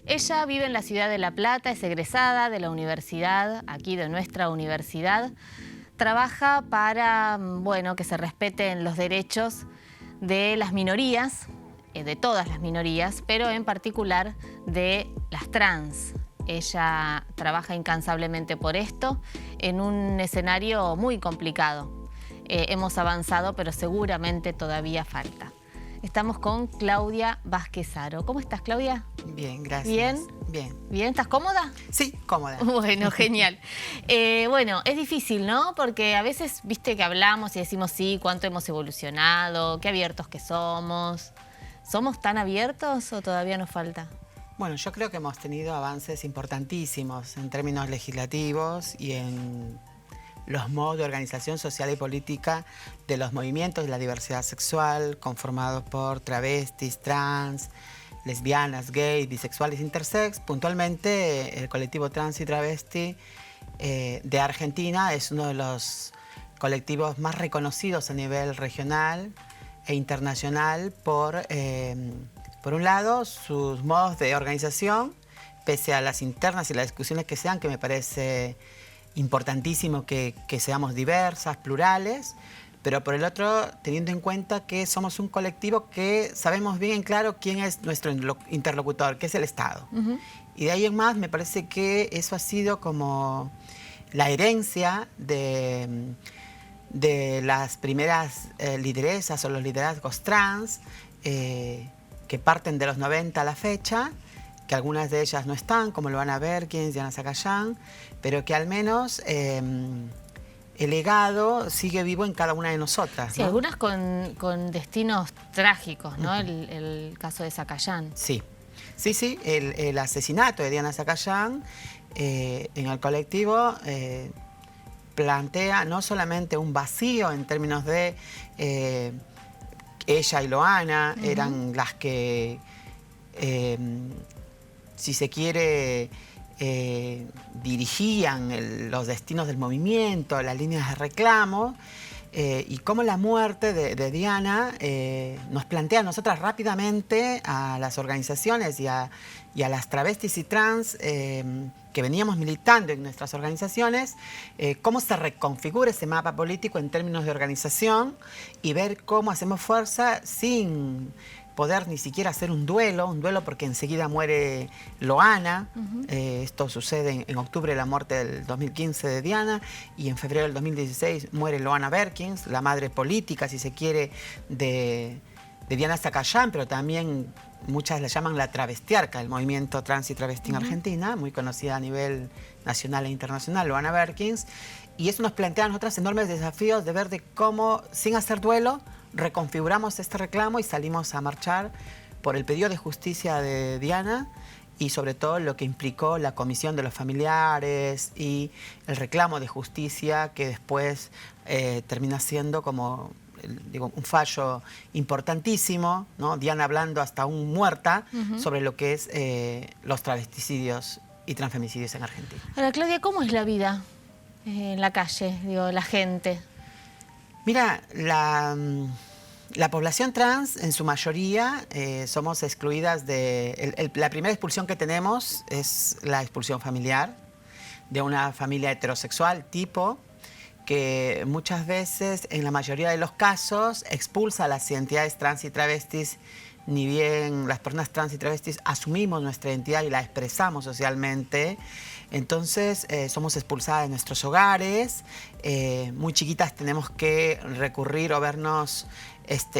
Ella vive en la ciudad de La Plata, es egresada de la universidad, aquí de nuestra universidad. Trabaja para, bueno, que se respeten los derechos de las minorías, de todas las minorías, pero en particular de las trans. Ella trabaja incansablemente por esto en un escenario muy complicado. Hemos avanzado, pero seguramente todavía falta. Estamos con Claudia Vázquez-Aro. ¿Cómo estás, Claudia? Bien, gracias. ¿Bien? Bien. ¿Bien? ¿Estás cómoda? Sí, cómoda. Bueno, genial. Bueno, es difícil, ¿no? Porque a veces, viste, que hablamos y decimos, sí, cuánto hemos evolucionado, qué abiertos que somos. ¿Somos tan abiertos o todavía nos falta? Bueno, yo creo que hemos tenido avances importantísimos en términos legislativos y en los modos de organización social y política de los movimientos de la diversidad sexual conformados por travestis, trans, lesbianas, gays, bisexuales, intersex. Puntualmente, el colectivo trans y travesti de Argentina es uno de los colectivos más reconocidos a nivel regional e internacional por un lado, sus modos de organización, pese a las internas y las discusiones que sean, que me parece importantísimo que seamos diversas, plurales, pero por el otro, teniendo en cuenta que somos un colectivo que sabemos bien en claro quién es nuestro interlocutor, que es el Estado. Y de ahí en más, me parece que eso ha sido como la herencia de las primeras lideresas o los liderazgos trans, que parten de los 90 a la fecha, que algunas de ellas no están, como Luana Berkins, Diana Zacayán, pero que al menos el legado sigue vivo en cada una de nosotras. Sí, ¿no? algunas con destinos trágicos, ¿no? El caso de Zacayán. Sí, sí, el asesinato de Diana Zacayán en el colectivo plantea no solamente un vacío en términos de ella y Loana eran las que, si se quiere, dirigían los destinos del movimiento, las líneas de reclamo, y cómo la muerte de Diana nos plantea a nosotras rápidamente, a las organizaciones y a las travestis y trans que veníamos militando en nuestras organizaciones, cómo se reconfigura ese mapa político en términos de organización y ver cómo hacemos fuerza sin poder ni siquiera hacer un duelo porque enseguida muere Loana. Esto sucede en octubre, la muerte del 2015 de Diana, y en febrero del 2016 muere Luana Berkins, la madre política, si se quiere, de Diana Zacayán, pero también muchas la llaman la travestiarca, el movimiento trans y travesti en Argentina, muy conocida a nivel nacional e internacional, Luana Berkins. Y eso nos plantea a nosotras enormes desafíos de ver de cómo, sin hacer duelo, reconfiguramos este reclamo y salimos a marchar por el pedido de justicia de Diana y sobre todo lo que implicó la comisión de los familiares y el reclamo de justicia que después termina siendo como, digo, un fallo importantísimo, ¿no? Diana hablando hasta aún muerta sobre lo que es los travesticidios y transfemicidios en Argentina. Ahora, Claudia, ¿cómo es la vida en la calle, digo, la gente? Mira, la población trans, en su mayoría, somos excluidas de... la primera expulsión que tenemos es la expulsión familiar, de una familia heterosexual tipo, que muchas veces, en la mayoría de los casos, expulsa a las identidades trans y travestis, ni bien las personas trans y travestis asumimos nuestra identidad y la expresamos socialmente. Entonces somos expulsadas de nuestros hogares, muy chiquitas tenemos que recurrir o vernos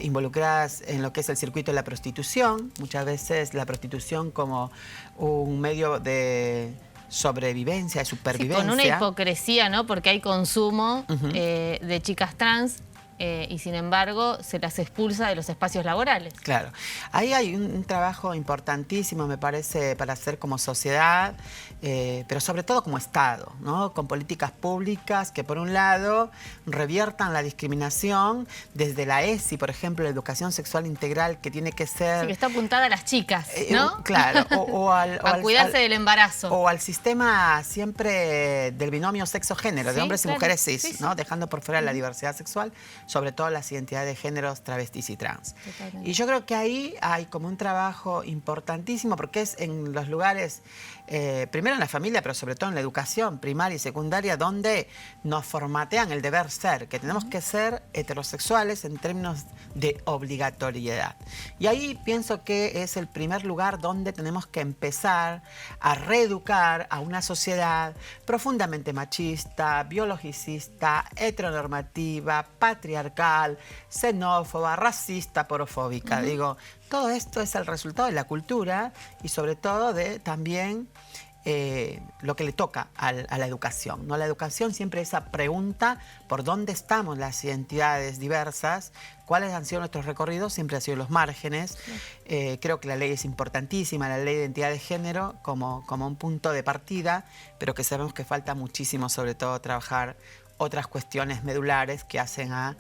involucradas en lo que es el circuito de la prostitución, muchas veces la prostitución como un medio de sobrevivencia, de supervivencia. Sí, con una hipocresía, ¿no? Porque hay consumo de chicas trans y sin embargo se las expulsa de los espacios laborales. Claro. Ahí hay un trabajo importantísimo, me parece, para hacer como sociedad, pero sobre todo como Estado, ¿no? Con políticas públicas que, por un lado, reviertan la discriminación desde la ESI, por ejemplo, la educación sexual integral, que tiene que ser... Sí, que está apuntada a las chicas, ¿no? Claro. A cuidarse del embarazo. O al sistema siempre del binomio sexo-género, de hombres y mujeres cis, ¿no? Dejando por fuera la diversidad sexual. sobre todo las identidades de géneros travestis y trans. Totalmente. Y yo creo que ahí hay como un trabajo importantísimo, porque es en los lugares, primero en la familia, pero sobre todo en la educación primaria y secundaria, donde nos formatean el deber ser, que tenemos que ser heterosexuales en términos de obligatoriedad. Y ahí pienso que es el primer lugar donde tenemos que empezar a reeducar a una sociedad profundamente machista, biologicista, heteronormativa, patriarcal, xenófoba, racista, porofóbica. Digo, todo esto es el resultado de la cultura y sobre todo de también lo que le toca a la educación, ¿no? La educación siempre esa pregunta por dónde estamos las identidades diversas, cuáles han sido nuestros recorridos, siempre han sido los márgenes. Creo que la ley es importantísima, la ley de identidad de género como un punto de partida, pero que sabemos que falta muchísimo, sobre todo trabajar otras cuestiones medulares que hacen a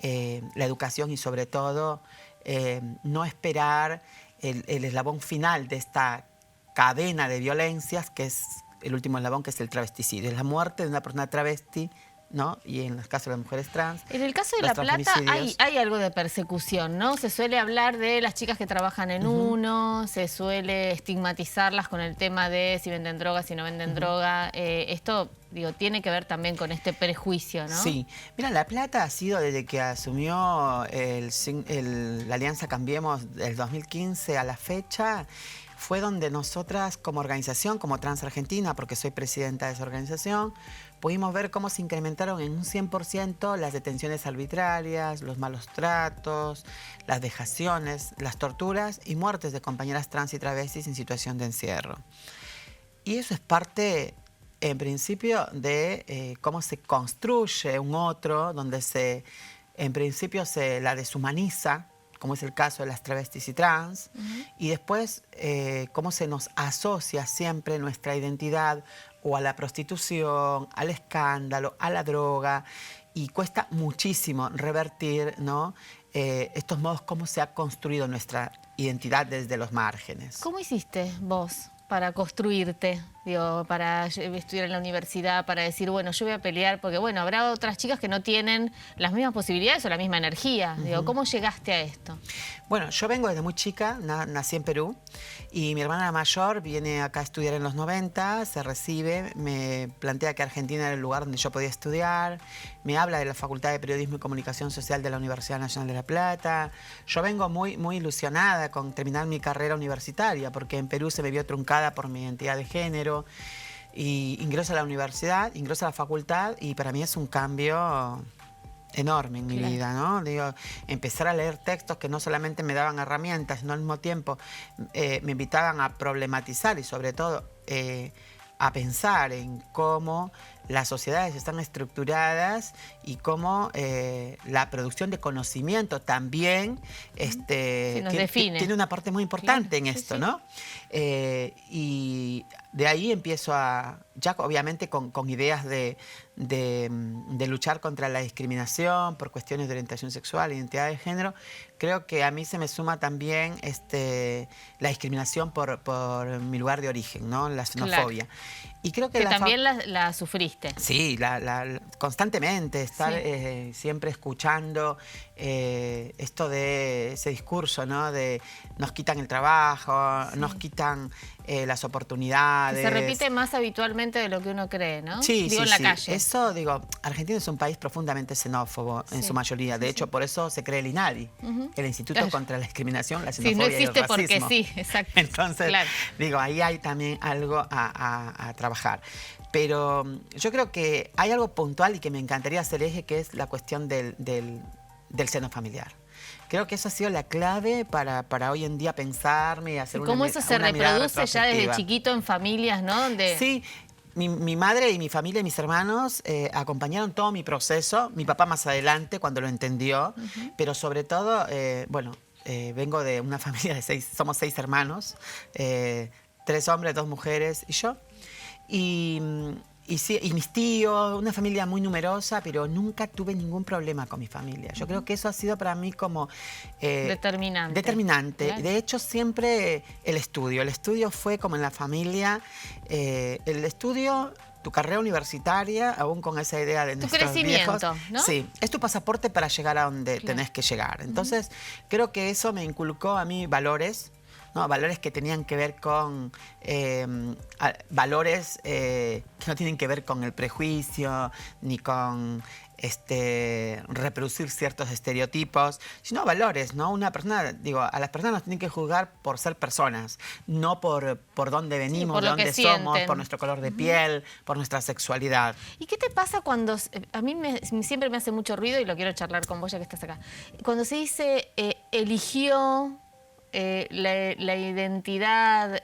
la educación y sobre todo no esperar el eslabón final de esta cadena de violencias, que es el último eslabón, que es el travesticidio. Es la muerte de una persona travesti, ¿no? Y en el caso de las mujeres trans. En el caso de La Plata hay algo de persecución, ¿no? Se suele hablar de las chicas que trabajan en uno, se suele estigmatizarlas con el tema de si venden droga, si no venden droga. Esto, digo, tiene que ver también con este prejuicio, ¿no? Sí. Mira, La Plata ha sido desde que asumió la Alianza Cambiemos del 2015 a la fecha, fue donde nosotras como organización, como Trans Argentina, porque soy presidenta de esa organización, pudimos ver cómo se incrementaron en un 100% las detenciones arbitrarias, los malos tratos, las vejaciones, las torturas y muertes de compañeras trans y travestis en situación de encierro. Y eso es parte, en principio, de cómo se construye un otro, donde en principio se la deshumaniza, como es el caso de las travestis y trans, y después cómo se nos asocia siempre nuestra identidad o a la prostitución, al escándalo, a la droga, y cuesta muchísimo revertir, ¿no? Estos modos, cómo se ha construido nuestra identidad desde los márgenes. ¿Cómo hiciste vos para construirte? Digo, para estudiar en la universidad, para decir, bueno, yo voy a pelear, porque bueno, habrá otras chicas que no tienen las mismas posibilidades o la misma energía. Digo, ¿cómo llegaste a esto? Bueno, yo vengo desde muy chica, nací en Perú, y mi hermana mayor viene acá a estudiar en los 90, se recibe, me plantea que Argentina era el lugar donde yo podía estudiar, me habla de la Facultad de Periodismo y Comunicación Social de la Universidad Nacional de La Plata. Yo vengo muy ilusionada con terminar mi carrera universitaria, porque en Perú se me vio truncada por mi identidad de género, y ingreso a la universidad, ingreso a la facultad, y para mí es un cambio enorme en mi vida, ¿no? Digo, empezar a leer textos que no solamente me daban herramientas, sino al mismo tiempo me invitaban a problematizar y sobre todo a pensar en cómo las sociedades están estructuradas y cómo la producción de conocimiento también tiene una parte muy importante en esto, ¿no? Y de ahí empiezo ya obviamente con ideas de luchar contra la discriminación por cuestiones de orientación sexual, identidad de género. Creo que a mí se me suma también la discriminación por mi lugar de origen, ¿no? La xenofobia. Y creo que también la sufriste. Sí, constantemente, estar siempre escuchando esto de ese discurso, ¿no? De nos quitan el trabajo, nos quitan las oportunidades. Que se repite más habitualmente de lo que uno cree, ¿no? Sí, digo, en la calle. Eso, digo, Argentina es un país profundamente xenófobo en su mayoría. De hecho, por eso se cree el INADI, el Instituto contra la Discriminación, la Xenofobia no existe y el Racismo. Porque sí, exacto. Entonces, digo, ahí hay también algo a trabajar. Pero yo creo que hay algo puntual y que me encantaría hacer eje, que es la cuestión del seno familiar. Creo que eso ha sido la clave para hoy en día pensarme y hacer una mirada retrospectiva. ¿Cómo eso se reproduce ya desde chiquito en familias, no? Donde... Sí, mi madre y mi familia y mis hermanos acompañaron todo mi proceso. Mi papá más adelante, cuando lo entendió. Pero sobre todo, vengo de una familia de somos 6 hermanos. 3 hombres, 2 mujeres y yo. Y mis tíos, una familia muy numerosa, pero nunca tuve ningún problema con mi familia. Yo creo que eso ha sido para mí como... determinante. Claro. De hecho, siempre el estudio fue como en la familia. El estudio tu carrera universitaria, aún con esa idea de nuestros crecimiento, viejos. ¿no? Sí, es tu pasaporte para llegar a donde tenés que llegar. Entonces, creo que eso me inculcó a mí valores, ¿no? Valores que tenían que ver con valores que no tienen que ver con el prejuicio ni con reproducir ciertos estereotipos, sino valores, ¿no? Una persona, digo, a las personas nos tienen que juzgar por ser personas, no por dónde venimos, por de lo que dónde somos, sienten. por nuestro color de piel, por nuestra sexualidad. ¿Y qué te pasa cuando, a mí siempre me hace mucho ruido y lo quiero charlar con vos ya que estás acá, cuando se dice eligió la identidad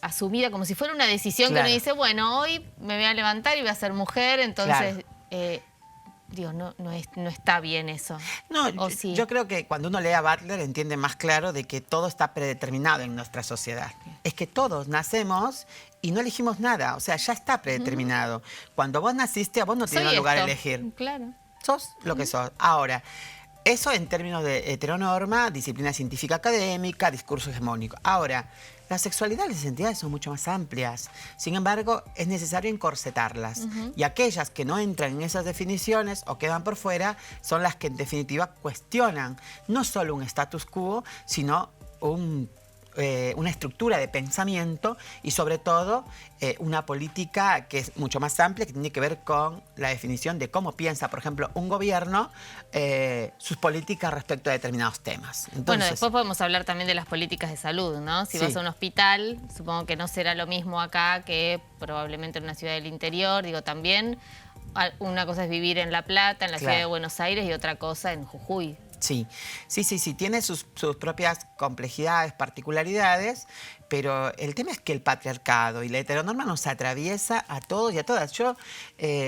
asumida como si fuera una decisión Claro. que uno dice, bueno, hoy me voy a levantar y voy a ser mujer, entonces... Digo, no está bien eso. No, ¿O sí? yo creo que cuando uno lee a Butler entiende más claro de que todo está predeterminado en nuestra sociedad. Es que todos nacemos y no elegimos nada, o sea, ya está predeterminado. Cuando vos naciste, a vos no te dieron lugar a elegir. Claro. Sos lo que sos. Ahora, eso en términos de heteronorma, disciplina científica académica, discurso hegemónico. Ahora, la sexualidad y las identidades son mucho más amplias. Sin embargo, es necesario encorsetarlas. Y aquellas que no entran en esas definiciones o quedan por fuera son las que en definitiva cuestionan no solo un status quo, sino una estructura de pensamiento y sobre todo una política que es mucho más amplia, que tiene que ver con la definición de cómo piensa, por ejemplo, un gobierno, sus políticas respecto a determinados temas. Entonces, bueno, después podemos hablar también de las políticas de salud, ¿no? Si vas a un hospital, supongo que no será lo mismo acá que probablemente en una ciudad del interior. Digo, también una cosa es vivir en La Plata, en la ciudad de Buenos Aires, y otra cosa en Jujuy. Sí, tiene sus propias complejidades, particularidades, pero el tema es que el patriarcado y la heteronorma nos atraviesa a todos y a todas. Yo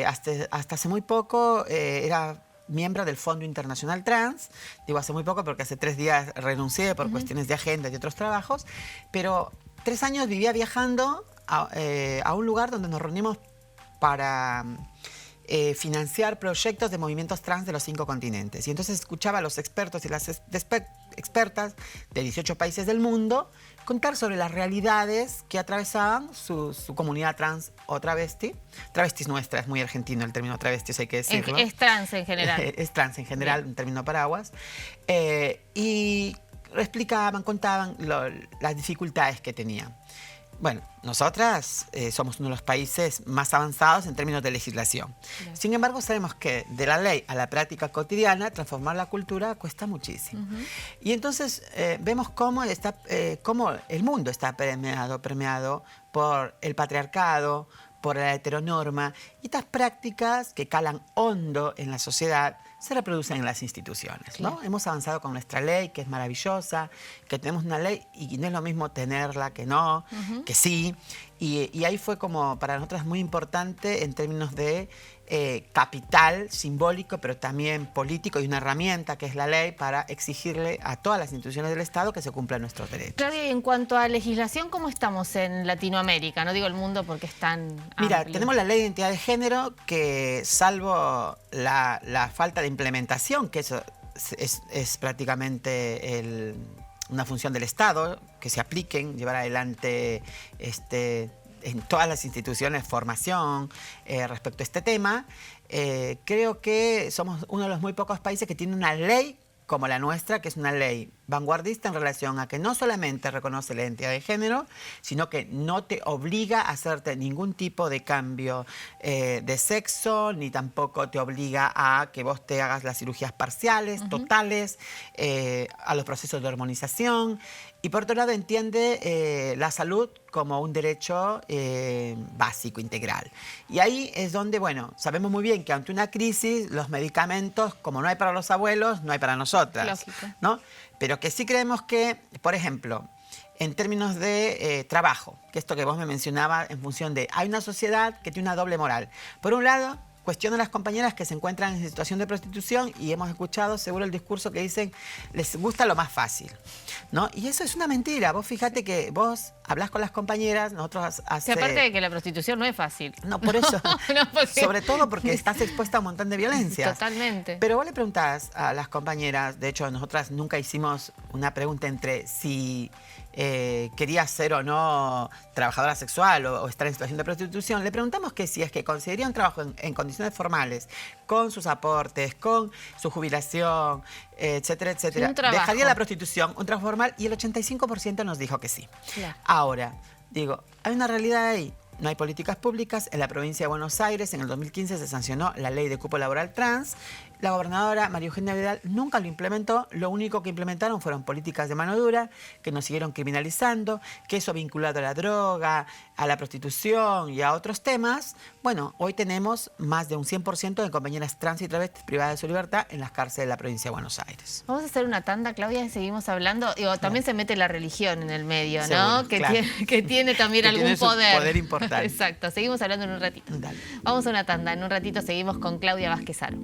hasta hace muy poco era miembro del Fondo Internacional Trans, digo hace muy poco porque hace 3 días renuncié por cuestiones de agenda y otros trabajos, pero 3 años vivía viajando a un lugar donde nos reunimos para financiar proyectos de movimientos trans de los 5 continentes. Y entonces escuchaba a los expertos y las expertas de 18 países del mundo contar sobre las realidades que atravesaban su comunidad trans o travesti. Travesti es nuestra, es muy argentino el término travesti, hay que decirlo. Es trans en general. Es trans en general, un término paraguas. Y explicaban, contaban las dificultades que tenían. Bueno, nosotras somos uno de los países más avanzados en términos de legislación. Claro. Sin embargo, sabemos que de la ley a la práctica cotidiana, transformar la cultura cuesta muchísimo. Y entonces vemos cómo el mundo está permeado por el patriarcado, por la heteronorma, y estas prácticas que calan hondo en la sociedad se reproducen en las instituciones, ¿no? Claro. Hemos avanzado con nuestra ley, que es maravillosa, que tenemos una ley y no es lo mismo tenerla que no, que sí. Y ahí fue como para nosotras muy importante en términos de capital simbólico, pero también político, y una herramienta que es la ley para exigirle a todas las instituciones del Estado que se cumplan nuestros derechos. Claudia, y en cuanto a legislación, ¿cómo estamos en Latinoamérica? No digo el mundo porque es tan Mira, amplio. tenemos la ley de identidad de género que, salvo la falta de implementación, que eso es prácticamente una función del Estado, que se apliquen, llevar adelante en todas las instituciones formación respecto a este tema. Creo que somos uno de los muy pocos países que tiene una ley como la nuestra, que es una ley vanguardista en relación a que no solamente reconoce la identidad de género, sino que no te obliga a hacerte ningún tipo de cambio de sexo, ni tampoco te obliga a que vos te hagas las cirugías parciales, totales, a los procesos de hormonización. Y por otro lado entiende la salud como un derecho básico, integral. Y ahí es donde, bueno, sabemos muy bien que ante una crisis los medicamentos, como no hay para los abuelos, no hay para nosotras. Lógico. ¿No? Pero que sí creemos que, por ejemplo, en términos de trabajo, que esto que vos me mencionabas en función de, hay una sociedad que tiene una doble moral. Por un lado, cuestiono a las compañeras que se encuentran en situación de prostitución y hemos escuchado seguro el discurso que dicen les gusta lo más fácil, ¿no? Y eso es una mentira. Vos fíjate que vos hablas con las compañeras, nosotros Sí, aparte de que la prostitución no es fácil. No, por eso. No, porque... Sobre todo porque estás expuesta a un montón de violencias. Totalmente. Pero vos le preguntás a las compañeras, de hecho nosotras nunca hicimos una pregunta entre si quería ser o no trabajadora sexual o estar en situación de prostitución. Le preguntamos que si es que conseguiría un trabajo en condiciones formales, con sus aportes, con su jubilación, etcétera, etcétera. Sí, dejaría la prostitución, un trabajo formal, y el 85% nos dijo que sí. Claro. Ahora, digo, hay una realidad ahí. No hay políticas públicas. En la provincia de Buenos Aires, en el 2015, se sancionó la ley de cupo laboral trans. La gobernadora María Eugenia Vidal nunca lo implementó. Lo único que implementaron fueron políticas de mano dura que nos siguieron criminalizando, que eso vinculado a la droga, a la prostitución y a otros temas. Bueno, hoy tenemos más de un 100% de compañeras trans y travestis privadas de su libertad en las cárceles de la provincia de Buenos Aires. Vamos a hacer una tanda, Claudia, y seguimos hablando. Digo, también se mete la religión en el medio, seguro, ¿no? Que tiene también que algún tiene su poder importante. Exacto. Seguimos hablando en un ratito. Dale. Vamos a una tanda. En un ratito seguimos con Claudia Vázquez Aro.